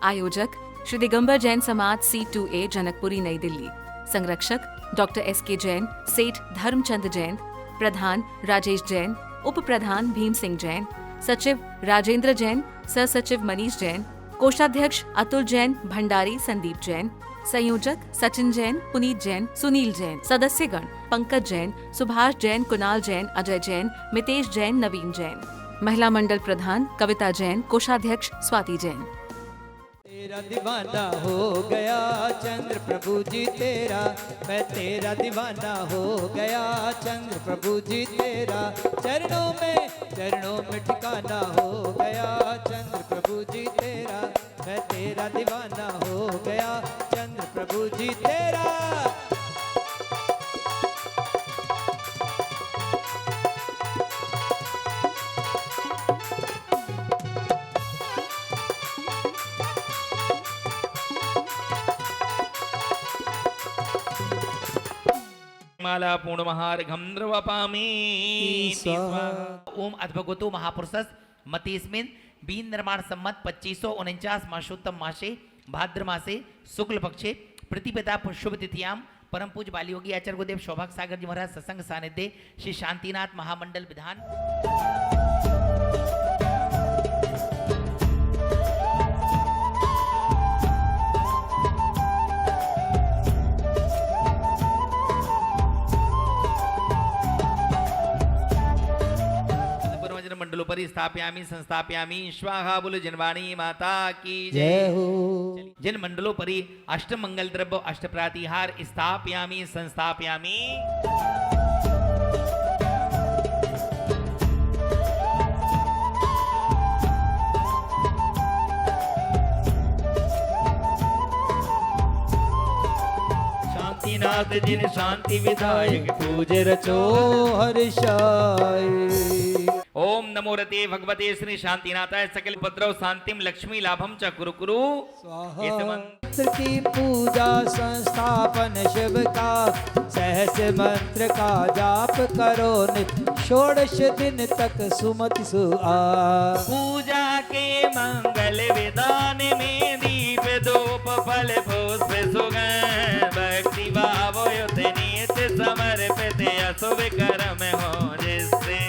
आयोजक श्री दिगंबर जैन समाज C2A जनकपुरी नई दिल्ली। संरक्षक डॉक्टर SK जैन, सेठ धर्मचंद जैन। प्रधान राजेश जैन, उप प्रधान भीम सिंह जैन, सचिव राजेंद्र जैन, सह सचिव मनीष जैन, कोषाध्यक्ष अतुल जैन, भंडारी संदीप जैन, संयोजक सचिन जैन, पुनीत जैन, सुनील जैन। सदस्यगण पंकज जैन, सुभाष जैन, कुणाल जैन, अजय जैन, मितेश जैन, नवीन जैन। महिला मंडल प्रधान कविता जैन, कोषाध्यक्ष स्वाति जैन। तेरा दीवाना हो गया चंद्र प्रभु जी तेरा, मैं तेरा दीवाना हो गया चंद्र प्रभु जी तेरा, चरणों में ठिकाना हो गया चंद्र प्रभु जी तेरा, मैं तेरा दीवाना हो गया चंद्र प्रभु जी तेरा। माला पूर्णमहार्घं द्रवपामि स्वाहा। ओम अद्भगवतो महापुरुषस् मतेस्मिन् बीन निर्माण सम्मत 2549 मासोत्तम मासे भाद्र मासे शुक्ल पक्षे प्रतिपदा शुभ तिथियां परम पूज्य बाली योगी आचार्य गुरुदेव सौभाग्य सागर जी महाराज सत्संग सानिध्य श्री शांतिनाथ महामंडल विधान। मंडलोपरि स्थापयामि संस्थापयामि स्वाहा बोलो जनवाणी माता की जय हो। जिन मंडलोपरि अष्ट मंगल द्रव्य अष्ट प्रातिहार स्थापयामि संस्थापयामि। शांतिनाथ जिन शांति विधायक पूज रचो हर्षाय। ओम नमो रते भगवते श्री शांतिनाथाय सकल उपद्रव शांतिम लक्ष्मी लाभम च कुरु कुरु। मंत्र की पूजा संस्थापन शिव का, सहस मंत्र का जाप करो नित, षोडश दिन तक सुमति सुआ। पूजा के मंगल विधान में दीप धूप फल पुष्प सुगंध भक्ति भाव युत नित्य समर्पित अशुभ कर्म हो जिससे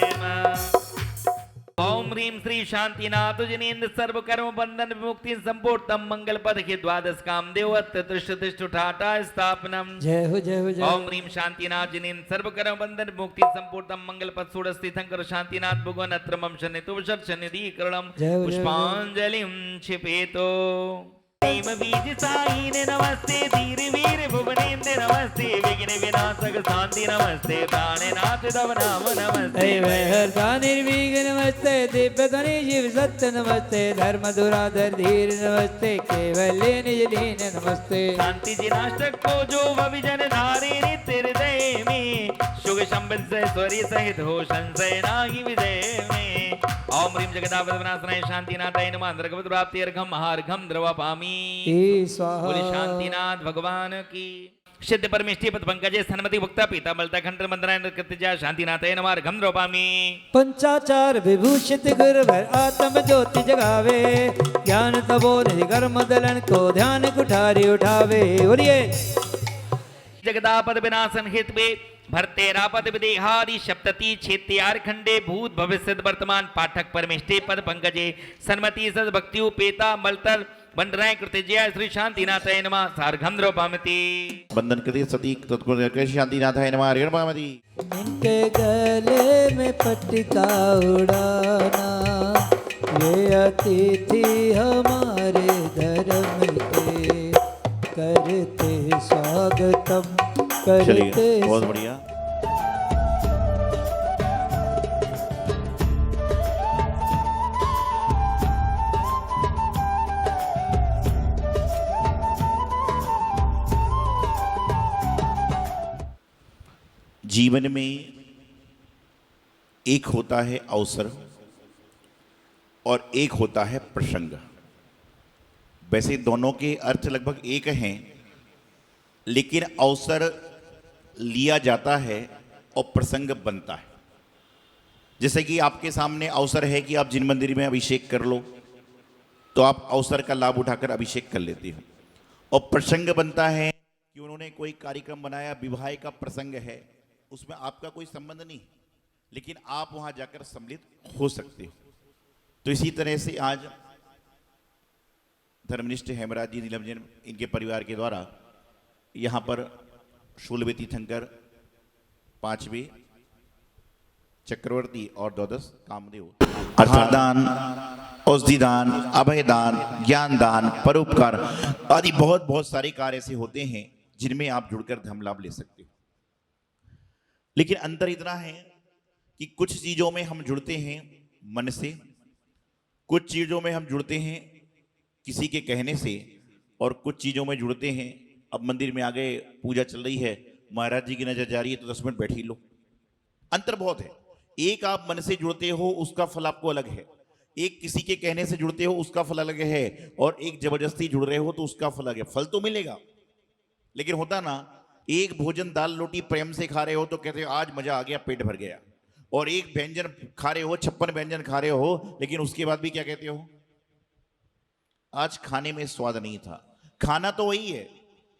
ओम ह्रीम श्री शांतिनाथ जिनेन्द्र सर्व कर्म बंधन विमुक्ति संपूर्णम मंगल पद के द्वादश काम देवत दृष्ट ठाटा स्थापनम। जय हो जय हो जय। ओम ह्रीम शांतिनाथ जिनेन्द्र सर्व कर्म बंधन मुक्ति संपूर्णम मंगल पद षोडश तीर्थंकर शांतिनाथ भगवान अत्रमम शनितो शनिधि करणम पुष्पांजलिम क्षिपेतो। भीम बीज साई ने नमस्ते धीर वीर भुवनेन्द्र नमस्ते विघ्न विनाशक शांति नमस्ते प्राणनाथ तव नाम नमस्ते वैहर्ता निर्विघ्न नमस्ते दिव्य ध्वनि जीव सत्य नमस्ते धर्म दुराधर धीर नमस्ते केवल्य निज लीन नमस्ते। शांति जिनाष्टक को जो विजन धारे नित्य हृदय में शुभ संबंध से स्वरी सहित हो संशय नाहि विजय में। ओम ह्रीम जगदापद विनाशनाय शांतिनाथाय नमः अंतर्गत प्राप्ति अर्घम महार्घम द्रवपामि। बोले शांतिनाथ भगवान की। सिद्ध परमेष्टि पद पंकजे सन्मति भुक्ता पीता बलता खंड मंदराय कृत्य शांतिनाथाय नमः अर्घम द्रवपामि। पंचाचार विभूषित गुरुवर आत्म ज्योति जगावे, ज्ञान तपोनिधि निधि कर्म दलन को ध्यान कुठारी उठावे। बोलिए जगदापद विनाशन हित में भरतेरापद विदेहादि सप्तति क्षेत्यार खंडे भूत भविष्य वर्तमान पाठक परमेष्टि पद पंकजे सन्मति सद भक्ति उपेता मलतर बंडराय कृतजय श्री शांतिनाथाय नमः सार्घम द्रवपामि। बंधन कृति सती तत्पुरुष शांतिनाथाय नमः अर्घ्यं द्रवपामि। इनके गले में पट्टिका उड़ाना, ये अतिथि हमारे धर्म के, करते स्वागतम चलिए करते। बहुत बढ़िया। जीवन में एक होता है अवसर और एक होता है प्रसंग। वैसे दोनों के अर्थ लगभग एक हैं, लेकिन अवसर लिया जाता है और प्रसंग बनता है। जैसे कि आपके सामने अवसर है कि आप जिन मंदिर में अभिषेक कर लो, तो आप अवसर का लाभ उठाकर अभिषेक कर लेते हो। और प्रसंग बनता है कि उन्होंने कोई कार्यक्रम बनाया, विवाह का प्रसंग है, उसमें आपका कोई संबंध नहीं, लेकिन आप वहां जाकर सम्मिलित हो सकते हो। तो इसी तरह से आज धर्मनिष्ठ हेमराज जी नीलम जैन इनके परिवार के द्वारा यहाँ पर शूलवे तीर्थंकर, पांचवे चक्रवर्ती और द्वादश कामदेव अर्थादान, औषधिदान, अभयदान, ज्ञानदान, परोपकार आदि बहुत बहुत सारे कार्य ऐसे होते हैं जिनमें आप जुड़कर धर्म लाभ ले सकते हो। लेकिन अंतर इतना है कि कुछ चीजों में हम जुड़ते हैं मन से, कुछ चीजों में हम जुड़ते हैं किसी के कहने से, और कुछ चीजों में जुड़ते हैं अब मंदिर में आ गए, पूजा चल रही है, महाराज जी की नजर जा रही है तो 10 मिनट बैठ ही लो। अंतर बहुत है। एक आप मन से जुड़ते हो उसका फल आपको अलग है, एक किसी के कहने से जुड़ते हो उसका फल अलग है, और एक जबरदस्ती जुड़ रहे हो तो उसका फल अलग है। फल तो मिलेगा, लेकिन होता ना, एक भोजन दाल रोटी प्रेम से खा रहे हो तो कहते हो आज मजा आ गया, पेट भर गया, और एक व्यंजन खा रहे हो, 56 व्यंजन खा रहे हो, लेकिन उसके बाद भी क्या कहते हो, आज खाने में स्वाद नहीं था। खाना तो वही है,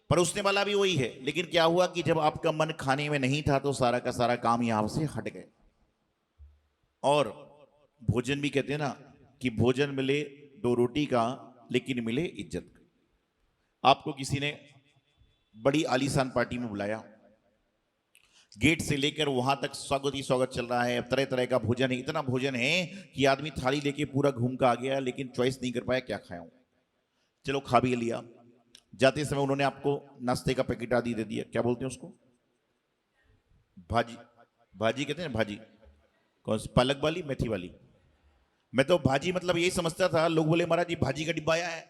परोसने वाला भी वही है, लेकिन क्या हुआ कि जब आपका मन खाने में नहीं था तो सारा का सारा काम यहां से हट गए। और भोजन भी कहते हैं ना कि भोजन मिले 2 रोटी का, लेकिन मिले इज्जत का। आपको किसी ने बड़ी आलीशान पार्टी में बुलाया, गेट से लेकर वहां तक स्वागत ही स्वागत चल रहा है, तरह तरह का भोजन है, इतना भोजन है कि आदमी थाली लेके पूरा घूम कर आ गया, लेकिन चॉइस नहीं कर पाया क्या खाऊं। चलो खा भी लिया, जाते समय उन्होंने आपको नाश्ते का पैकेट आदि दे दिया, क्या बोलते हैं उसको, भाजी, भाजी कहते हैं भाजी, कौन सी, पालक वाली, मेथी वाली। मैं तो भाजी मतलब यही समझता था, लोग बोले महाराज जी भाजी का डिब्बा आया है।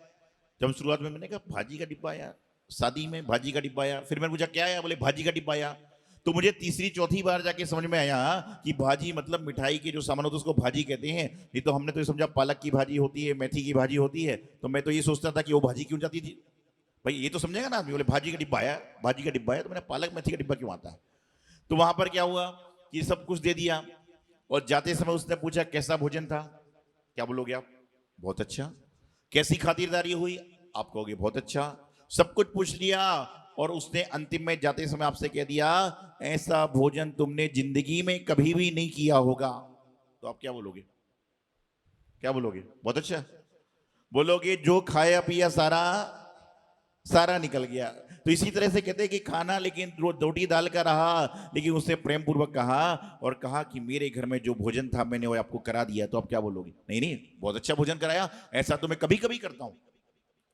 जब शुरुआत में मैंने कहा भाजी का डिब्बा आया, शादी में भाजी का डिब्बा आया, फिर मैंने पूछा क्या आया, बोले भाजी का डिब्बा आया। तो मुझे तीसरी चौथी बार जाके समझ में आया कि भाजी मतलब मिठाई के जो सामान होते हैं उसको भाजी कहते हैं। नहीं तो हमने तो ये समझा पालक की भाजी होती है, मेथी की भाजी होती है, तो मैं तो ये सोचता था कि वो भाजी क्यों जाती थी भाई, ये तो समझेगा ना आदमी। बोले भाजी का डिब्बा आया, भाजी का डिब्बा आया, तो मैंने पालक मेथी का डिब्बा क्यों आता है। तो वहां पर क्या हुआ कि सब कुछ दे दिया, और जाते समय उसने पूछा कैसा भोजन था, क्या बोलोगे आप, बहुत अच्छा। कैसी खातिरदारी हुई, आप कहोगे बहुत अच्छा। सब कुछ पूछ लिया, और उसने अंतिम में जाते समय आपसे कह दिया ऐसा भोजन तुमने जिंदगी में कभी भी नहीं किया होगा, तो आप क्या बोलोगे, क्या बोलोगे, बहुत अच्छा बोलोगे। जो खाया पिया सारा सारा निकल गया। तो इसी तरह से कहते हैं कि खाना लेकिन रोटी दाल का रहा, लेकिन उससे प्रेम पूर्वक कहा, और कहा कि मेरे घर में जो भोजन था मैंने वो आपको करा दिया, तो आप क्या बोलोगे, नहीं नहीं बहुत अच्छा भोजन कराया, ऐसा तो मैं कभी कभी करता हूं।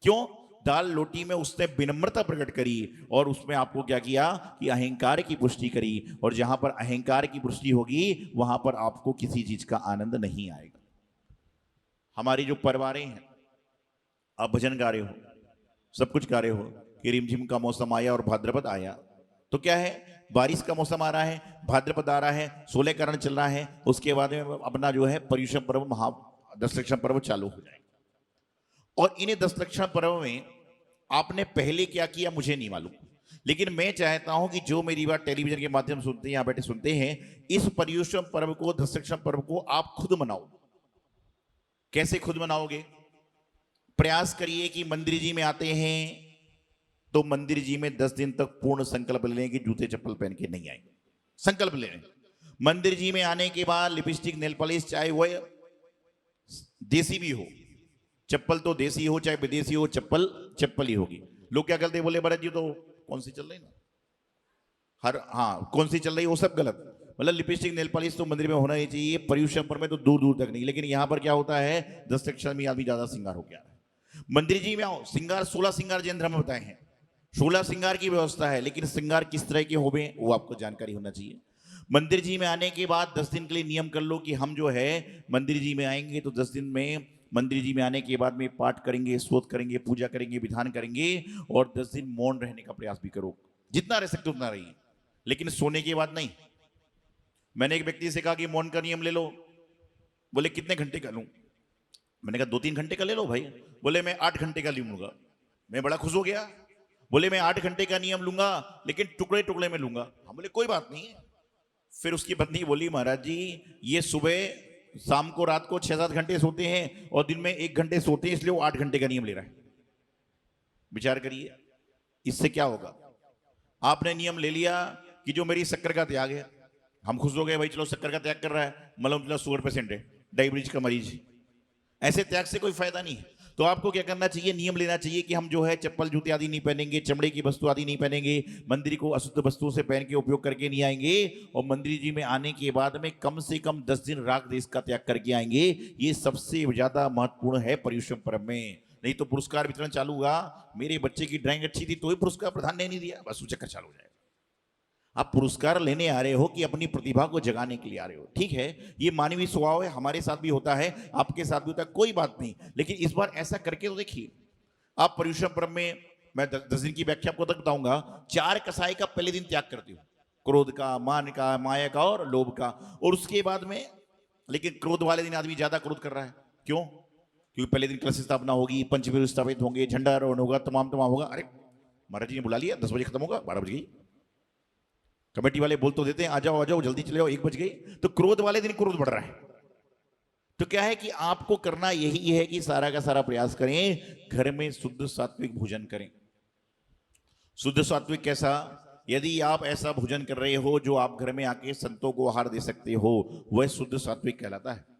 क्यों, दाल रोटी में उसने विनम्रता प्रकट करी, और उसमें आपको क्या किया कि अहंकार की पुष्टि करी, और जहां पर अहंकार की पुष्टि होगी वहां पर आपको किसी चीज का आनंद नहीं आएगा। हमारी जो परवारें हैं, आप भजन गा रहे हो, सब कुछ गा रहे हो कि रिमझिम का मौसम आया और भाद्रपद आया, तो क्या है, बारिश का मौसम आ रहा है, भाद्रपद आ रहा है, 16 करण चल रहा है, उसके बाद में अपना जो है पर्युषण पर्व, महा 10 लक्षण पर्व चालू हो जाएगा। और इन्हें 10 लक्षण पर्व में आपने पहले क्या किया मुझे नहीं मालूम, लेकिन मैं चाहता हूं कि जो मेरी बात टेलीविजन के माध्यम से सुनते हैं, यहां बैठे सुनते हैं, इस पर्युषण पर्व को, 10 लक्षण पर्व को आप खुद मनाओ। कैसे खुद मनाओगे, प्रयास करिए कि मंदिर जी में आते हैं तो मंदिर जी में 10 दिन तक पूर्ण संकल्प ले लें कि जूते चप्पल पहन के नहीं आएंगे, संकल्प ले लें। मंदिर जी में आने के बाद लिपस्टिक, नेल पॉलिश, चाहे वो देसी भी हो, चप्पल तो देसी हो चाहे विदेशी हो, चप्पल चप्पल ही होगी। लोग क्या करते, बोले भरत जी तो कौन सी चल रही ना, हर हाँ कौन सी चल रही, वो सब गलत। मतलब लिपस्टिक, नेल पॉलिश तो मंदिर में होना ही चाहिए, पर्युषण पर्व में तो दूर दूर तक नहीं। लेकिन यहां पर क्या होता है, 10 लक्षण में आदमी ज्यादा श्रृंगार होकर आ रहा है। मंदिर जी में आओ, श्रृंगार 16 श्रृंगार जैन धर्म में बताए हैं, 16 श्रृंगार की व्यवस्था है, लेकिन श्रृंगार किस तरह के होवे वो आपको जानकारी होना चाहिए। मंदिर जी में आने के बाद 10 दिन के लिए नियम कर लो कि हम जो है मंदिर जी में आएंगे तो 10 दिन में मंदिर जी में आने के बाद में पाठ करेंगे, स्तोत्र करेंगे, पूजा करेंगे, विधान करेंगे, और 10 दिन मौन रहने का प्रयास भी करो, जितना रह सकते उतना रहिए, लेकिन सोने के बाद नहीं। मैंने एक व्यक्ति से कहा कि मौन का नियम ले लो, बोले कितने घंटे का लूं, मैंने कहा 2-3 घंटे का ले लो भाई। बोले मैं 8 घंटे का लूंगा। मैं बड़ा खुश हो गया, बोले मैं 8 घंटे का नियम लूंगा लेकिन टुकड़े टुकड़े में लूंगा। हम बोले कोई बात नहीं। फिर उसकी पत्नी बोली महाराज जी ये सुबह शाम को रात को 6-7 घंटे सोते हैं और दिन में 1 घंटे सोते हैं, इसलिए वो 8 घंटे का नियम ले रहा है। विचार करिए इससे क्या होगा। आपने नियम ले लिया कि जो मेरी शक्कर का त्याग है, हम खुश हो गए भाई चलो शक्कर का त्याग कर रहा है, मतलब शुगर पेशेंट है, डायबिटीज का मरीज, ऐसे त्याग से कोई फायदा नहीं है। तो आपको क्या करना चाहिए, नियम लेना चाहिए कि हम जो है चप्पल जूते आदि नहीं पहनेंगे, चमड़े की वस्तु आदि नहीं पहनेंगे, मंदिर को अशुद्ध वस्तुओं से पहन के उपयोग करके नहीं आएंगे, और मंदिर जी में आने के बाद में कम से कम 10 दिन राग देश का त्याग करके आएंगे। ये सबसे ज्यादा महत्वपूर्ण है पर्युषण पर्व में। नहीं तो पुरस्कार वितरण चालू हुआ, मेरे बच्चे की ड्राइंग अच्छी थी तो ही पुरस्कार प्रधान ने नहीं दिया, बस वो चक्कर चालू हो जाएगा। आप पुरस्कार लेने आ रहे हो कि अपनी प्रतिभा को जगाने के लिए आ रहे हो, ठीक है, ये मानवीय स्वभाव है, हमारे साथ भी होता है, आपके साथ भी होता है, कोई बात नहीं। लेकिन इस बार ऐसा करके तो देखिए। आप पर्युषण पर्व में, मैं 10 दिन की व्याख्या आपको तक बताऊंगा, 4 कसाई का पहले दिन त्याग करती हूँ, क्रोध का, मान का, माया का और लोभ का। और उसके बाद में, लेकिन क्रोध वाले दिन आदमी ज्यादा क्रोध कर रहा है, क्यों? क्योंकि पहले दिन कलश स्थापना होगी, पंचवीर स्थापित होंगे, झंडारोहण होगा, तमाम होगा। अरे महाराज जी ने बुला लिया, 10 बजे खत्म होगा, 12 बज गई, कमेटी वाले बोल तो देते हैं आ जाओ जल्दी चले जाओ, 1 बज गई, तो क्रोध वाले दिन क्रोध बढ़ रहा है। तो क्या है कि आपको करना यही है कि सारा का सारा प्रयास करें, घर में शुद्ध सात्विक भोजन करें। शुद्ध सात्विक कैसा? यदि आप ऐसा भोजन कर रहे हो जो आप घर में आके संतों को आहार दे सकते हो, वह शुद्ध सात्विक कहलाता है।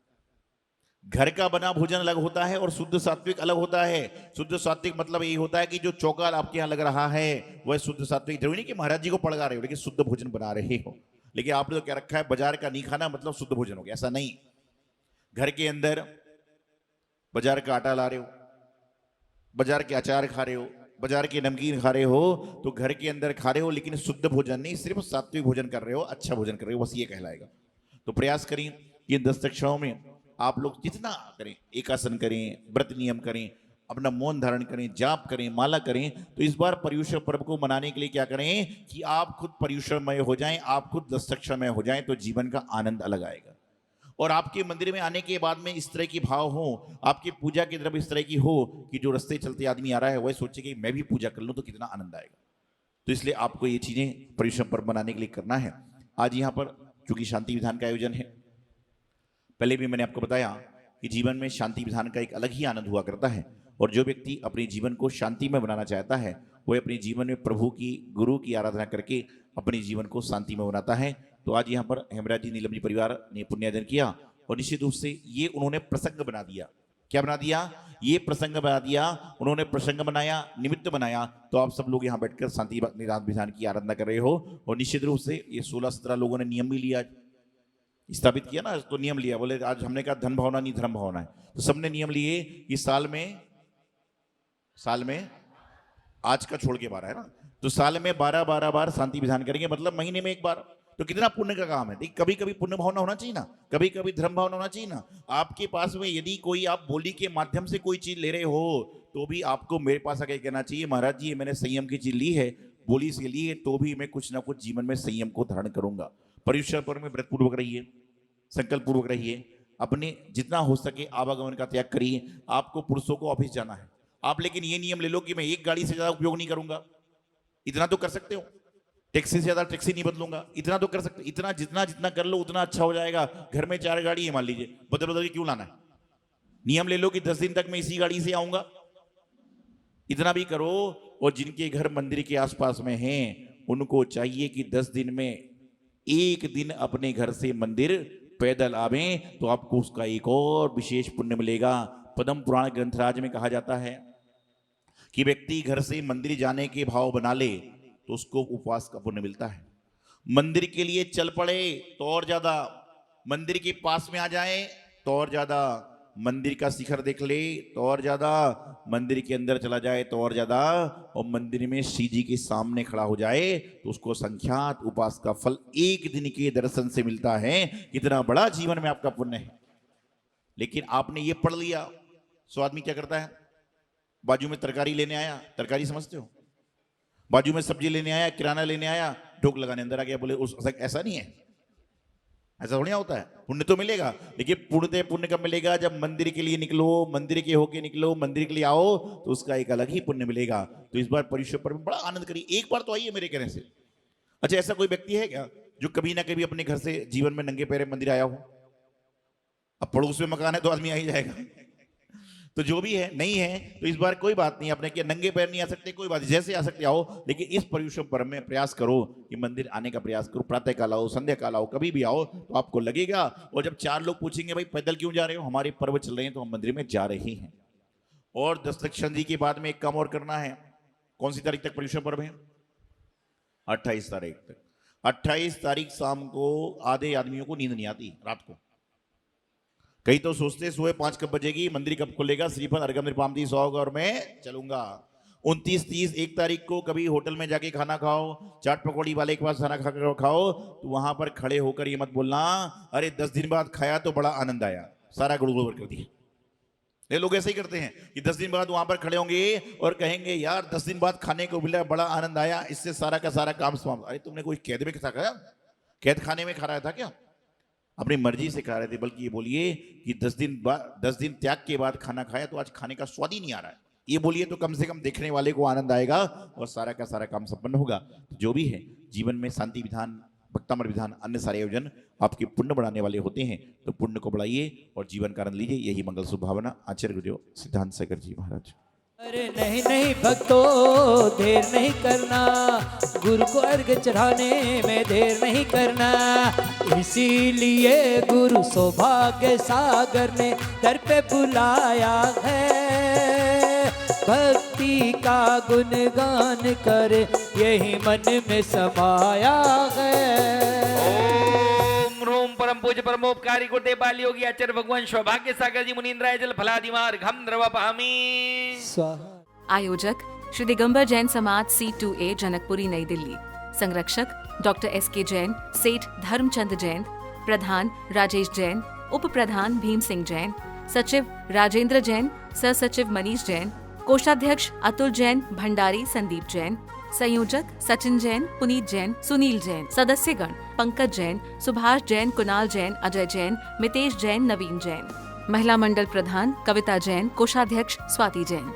घर का बना भोजन अलग होता है और शुद्ध सात्विक अलग होता है। शुद्ध सात्विक मतलब यही होता है कि जो चौका आपके यहाँ लग रहा है वह शुद्ध सात्विक। जरूरी नहीं कि महाराज जी को पड़गा रहे हो, लेकिन शुद्ध भोजन बना रहे हो। लेकिन आपने तो क्या रखा है, बाजार का नहीं खाना मतलब शुद्ध भोजन हो गया, ऐसा नहीं। घर के अंदर बाजार का आटा ला रहे हो, बाजार के अचार खा रहे हो, बाजार के नमकीन खा रहे हो, तो घर के अंदर खा रहे हो लेकिन शुद्ध भोजन नहीं, सिर्फ सात्विक भोजन कर रहे हो, अच्छा भोजन कर रहे हो, बस ये कहलाएगा। तो प्रयास करें कि 10 कक्षाओं में आप लोग जितना करें, एकासन करें, व्रत नियम करें, अपना मौन धारण करें, जाप करें, माला करें। तो इस बार पर्युषण पर्व को मनाने के लिए क्या करें कि आप खुद पर्युषणमय हो जाएं, आप खुद 10 कक्षामय हो जाएं, तो जीवन का आनंद अलग आएगा। और आपके मंदिर में आने के बाद में इस तरह की भाव हो, आपकी पूजा की तरफ इस तरह की हो कि जो रास्ते चलते आदमी आ रहा है वह सोचे कि मैं भी पूजा कर लूं तो कितना आनंद आएगा। तो इसलिए आपको ये चीजें पर्युषण पर्व मनाने के लिए करना है। आज यहाँ पर चूंकि शांति विधान का आयोजन है, पहले भी मैंने आपको बताया कि जीवन में शांति विधान का एक अलग ही आनंद हुआ करता है। और जो व्यक्ति अपने जीवन को शांति में बनाना चाहता है वह अपने जीवन में प्रभु की, गुरु की आराधना करके अपने जीवन को शांति में बनाता है। तो आज यहाँ पर हेमराज जी, नीलम जी परिवार ने पुण्यार्जन किया और निश्चित रूप से ये उन्होंने प्रसंग बना दिया। क्या बना दिया? ये प्रसंग बना दिया, उन्होंने प्रसंग बनाया, निमित्त बनाया। तो आप सब लोग यहाँ बैठकर शांति विधान की आराधना कर रहे हो। और निश्चित रूप से ये 16-17 लोगों ने नियम भी लिया, स्थापित किया ना, तो नियम लिया। बोले आज हमने कहा धन भावना नहीं धर्म भावना है, तो सबने नियम लिए कि साल में आज का छोड़ के 12 है ना, तो साल में 12 बार शांति विधान करेंगे, मतलब महीने में 1 बार। तो कितना पुण्य का काम है। देखिए कभी कभी पुण्य भावना होना चाहिए ना, कभी कभी धर्म भावना होना चाहिए ना। आपके पास में यदि कोई आप बोली के माध्यम से कोई चीज ले रहे हो तो भी आपको मेरे पास आके कहना चाहिए महाराज जी मैंने संयम की चीज ली है, बोली से ली है, तो भी मैं कुछ ना कुछ जीवन में संयम को धारण करूंगा। पर्युषण पर्व में व्रत पूर्वक रहिए, संकल्प पूर्वक रहिए, अपने जितना हो सके आवागमन का त्याग करिए। आपको पुरुषों को ऑफिस जाना है, आप लेकिन ये नियम ले लो कि मैं 1 गाड़ी से ज्यादा उपयोग नहीं करूंगा, इतना तो कर सकते हो। टैक्सी से ज्यादा टैक्सी नहीं बदलूंगा, इतना तो कर सकते। इतना जितना कर लो उतना अच्छा हो जाएगा। घर में 4 गाड़ी है मान लीजिए, बदल के क्यों लाना है? नियम ले लो कि 10 दिन तक मैं इसी गाड़ी से आऊंगा, इतना भी करो। और जिनके घर मंदिर के आसपास में हैं उनको चाहिए कि 10 दिन में 1 दिन अपने घर से मंदिर पैदल आवें, तो आपको उसका एक और विशेष पुण्य मिलेगा। पद्म पुराण ग्रंथराज में कहा जाता है कि व्यक्ति घर से मंदिर जाने के भाव बना ले तो उसको उपवास का पुण्य मिलता है। मंदिर के लिए चल पड़े तो और ज्यादा, मंदिर के पास में आ जाए तो और ज्यादा, मंदिर का शिखर देख ले तो और ज्यादा, मंदिर के अंदर चला जाए तो और ज्यादा, और मंदिर में श्री जी के सामने खड़ा हो जाए तो उसको संख्यात उपवास का फल 1 दिन के दर्शन से मिलता है। कितना बड़ा जीवन में आपका पुण्य है। लेकिन आपने ये पढ़ लिया, सो आदमी क्या करता है, बाजू में तरकारी लेने आया, तरकारी समझते हो, बाजू में सब्जी लेने आया, किराना लेने आया, ढोक लगाने अंदर आ गया। बोले उस ऐसा नहीं है, ऐसा थोड़ी होता है। पुण्य तो मिलेगा, लेकिन पुण्य कब मिलेगा? जब मंदिर के लिए निकलो, मंदिर के होके निकलो, मंदिर के लिए आओ, तो उसका एक अलग ही पुण्य मिलेगा। तो इस बार पर्युषण पर्व में बड़ा आनंद करिए। 1 बार तो आइए मेरे कहने से। अच्छा, ऐसा कोई व्यक्ति है क्या जो कभी ना कभी अपने घर से जीवन में नंगे पैरे मंदिर आया हो? अब पड़ोस में मकान है तो आदमी आ ही जाएगा। तो जो भी है नहीं है तो इस बार कोई बात नहीं, अपने के नंगे पैर नहीं आ सकते, कोई बात नहीं, जैसे आ सकते आओ, लेकिन इस पर्युषण पर्व में प्रयास करो कि मंदिर आने का प्रयास करो। प्रातः काल आओ, संध्या काल आओ, कभी भी आओ तो आपको लगेगा। और जब 4 लोग पूछेंगे भाई पैदल क्यों जा रहे हो, हमारे पर्व चल रहे हैं तो हम मंदिर में जा रहे हैं। और दस्तक्षण जी के बाद में एक काम और करना है। कौन सी तारीख तक पर्युषण पर्व है? 28 तारीख तक। 28 तारीख शाम को आधे आदमियों को नींद नहीं आती रात को। कई तो सोचते सुबह 5 कब बजेगी, मंदिर कब खुलेगा, श्रीफल अर्घम निपाम 30 होगा और मैं चलूंगा। 29, 30, 1 तारीख को कभी होटल में जाके खाना खाओ, चाट पकौड़ी वाले के पास खाना खाओ, तो वहां पर खड़े होकर ये मत बोलना अरे 10 दिन बाद खाया तो बड़ा आनंद आया, सारा गुड़गुड़ कर दिया। ये लोग ऐसे ही करते हैं कि 10 दिन बाद वहां पर खड़े होंगे और कहेंगे यार 10 दिन बाद खाने को मिला, बड़ा आनंद आया, इससे सारा का सारा काम समाप्त। अरे तुमने कोई कैद में खाया, कैद खाने में खा रहा था क्या? अपनी मर्जी से खा रहे थे। बल्कि ये बोलिए कि 10 दिन त्याग के बाद खाना खाया तो आज खाने का स्वाद ही नहीं आ रहा है, ये बोलिए तो कम से कम देखने वाले को आनंद आएगा और सारा का सारा काम संपन्न होगा। तो जो भी है जीवन में शांति विधान, भक्तामर विधान, अन्य सारे आयोजन आपके पुण्य बढ़ाने वाले होते हैं, तो पुण्य को बढ़ाइए और जीवन का आनंद लीजिए। यही मंगल शुभ भावना। आचार्य गुरुदेव सिद्धांत सागर जी महाराज। अरे नहीं नहीं भक्तों, देर नहीं करना, गुरु को अर्घ चढ़ाने में देर नहीं करना। इसीलिए गुरु सौभाग्य सागर ने दर पे बुलाया है। भक्ति का गुणगान कर यही मन में समाया है। ओम परम पूज्य परमोपकारी गुरुदेव बाली योगी आचार्य भगवान सौभाग्य सागर जी मुनीन्द्राय जल फलादिमार घम द्रवपामी। स्वाहा। आयोजक श्री दिगंबर जैन समाज C2A जनकपुरी नई दिल्ली। संरक्षक डॉक्टर SK जैन, सेठ धर्मचंद जैन, प्रधान राजेश जैन, उप प्रधान भीम सिंह जैन, सचिव राजेंद्र जैन, सह सचिव मनीष जैन, कोषाध्यक्ष अतुल जैन, भंडारी संदीप जैन, संयोजक सचिन जैन, पुनीत जैन, सुनील जैन, सदस्यगण पंकज जैन, सुभाष जैन, कुणाल जैन, अजय जैन, मितेश जैन, नवीन जैन। महिला मंडल प्रधान कविता जैन, कोषाध्यक्ष स्वाति जैन।